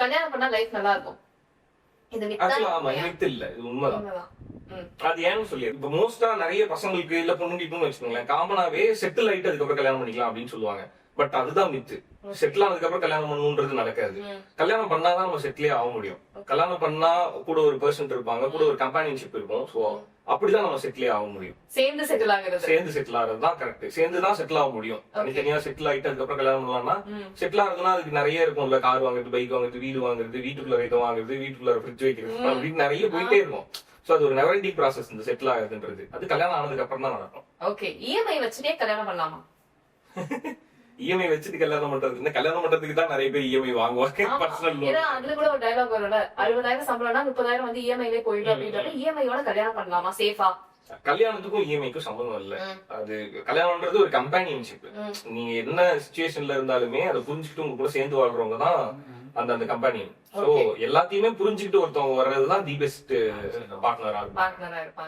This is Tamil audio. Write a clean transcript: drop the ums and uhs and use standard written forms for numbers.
கல்யாணம் பண்ணா லைஃப் நல்லா இருக்கும். இது இல்ல இது உண்மைதான். அது ஏன்னு சொல்லி இப்ப மோஸ்டா நிறைய பசங்களுக்கு இல்ல பொண்ணுங்களுக்கும் வச்சுக்கோங்களேன், காமனாவே செட்டில் ஆயிட்டு அதுக்கப்புறம் கல்யாணம் பண்ணிக்கலாம் அப்படின்னு சொல்லுவாங்க. பட் அதுதான் மித்து. செட்டில் ஆனதுக்கு அப்புறம் கல்யாணம் பண்ணணும்ன்றது நடக்காது. கல்யாணம் பண்ணாதான் நம்ம செட்டிலே ஆக முடியும். கல்யாணம் பண்ணா கூட ஒரு பர்சன் இருப்பாங்க, கூட ஒரு கம்பானியன்ஷிப் இருக்கும். சோ அப்படிதான் நம்ம செட்டிலே ஆக முடியும். சேர்ந்து செட்டில் ஆகிறது தான் கரெக்ட். சேர்ந்துதான் செட்டில் ஆக முடியும். தனித்தனியா செட்டில் ஆயிட்டு அதுக்கப்புறம் கல்யாணம் பண்ணலாம்னா, செட்டில் ஆகுதுன்னா அதுக்கு நிறைய இருக்கும்ல, கார் வாங்குறது, பைக் வாங்குறது, வீடு வாங்குறது, வீட்டுக்குள்ள இதை வாங்குறது, வீட்டுக்குள்ள ஃப்ரிட்ஜ் வைக்கிறது, அப்படின்னு நிறைய போயிட்டே இருக்கும். சோ அது ஒரு நெவர் எண்டிங் ப்ராசஸ் இந்த செட்டில் ஆகுதுன்றது. அது கல்யாணம் ஆனதுக்கு அப்புறம் தான் நடக்கும். ஓகே, இஎம்ஐ வச்சுட்டே கல்யாணம் பண்ணலாமா? இஎம்ஐ வச்சுட்டு கல்யாணம் பண்றது, கல்யாணம் பண்றதுக்கு தான் நிறைய பேர் இஎம்ஐ வாங்குவாங்க. Personal loan. அதுல கூட ஒரு டயலாக் வரும்ல, 60,000 சம்பளம்னா 30,000 வந்து இஎம்ஐலே போயிடும் அப்படின்றது. இஎம்ஐயோட கல்யாணம் பண்ணலாமா சேஃபா? கல்யாணத்துக்கும் இஎம்ஐக்கும் சம்பந்தம் இல்ல. அது கல்யாணம்ன்றது ஒரு கம்பானியன்ஷிப். நீங்க என்ன சிச்சுவேஷன்ல இருந்தாலுமே அதை புரிஞ்சுக்கிட்டு உங்க கூட சேர்ந்து வாழ்றவங்க தான் அந்த கம்பானியன். சோ எல்லாத்தையுமே புரிஞ்சுக்கிட்டு ஒருத்தவங்க வர்றதுதான் தி பெஸ்ட் பார்ட்னரா இருக்கும்.